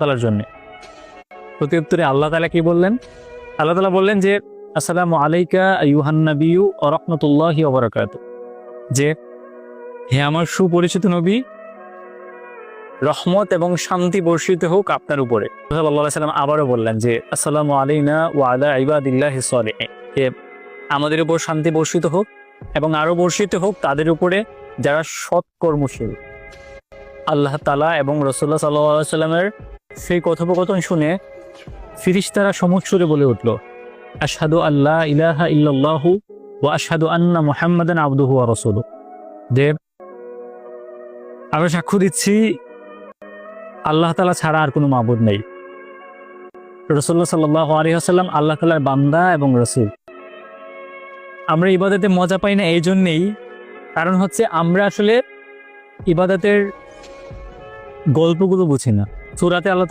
তাআলার জন্য। প্রত্যুত্তরে আল্লাহ তাআলা কি বললেন? আল্লাহ তাআলা বললেন যে আসসালামু আলাইকা আইয়ুহান নাবিয়্যু ওয়া রাহমাতুল্লাহি ওয়া বারাকাতুহু, যে হে আমার সুপরিচিত নবী, রহমত এবং শান্তি বর্ষিত হোক আপনার উপরে। সাল্লাল্লাহু আলাইহি ওয়াসাল্লাম আবারও বললেন যে আসসালামু আলাইনা ওয়া আলা ইবাদিল্লাহিস সালিহিন, যে আমাদের উপর শান্তি বর্ষিত হোক এবং আরও বর্ষিত হোক তাদের উপরে যারা সৎ কর্মশীল। আল্লাহ তাআলা এবং রাসূলুল্লাহ সাল্লাল্লাহু আলাইহি ওয়াসাল্লামের সেই কথোপকথন শুনে ফিরিশতারা সমুচ্চরে বলে উঠল, আশহাদু আল্লা ইলাহা ইল্লাল্লাহু ওয়া আশহাদু আন্না মুহাম্মাদান আবদুহু ওয়া রাসূলুহু, যে আমরা সাক্ষ্য দিচ্ছি আল্লাহ তাআলা ছাড়া আর কোনো মাবুদ নেই, রাসূলুল্লাহ সাল্লাল্লাহু আলাইহি ওয়াসাল্লাম আল্লাহ তাআলার বান্দা এবং রাসূল। আমরা ইবাদতে মজা পাই না এই জন্যেই, কারণ হচ্ছে আমরা আসলে ইবাদতের গল্পগুলো বুঝি না। সূরাতে আল্লাহ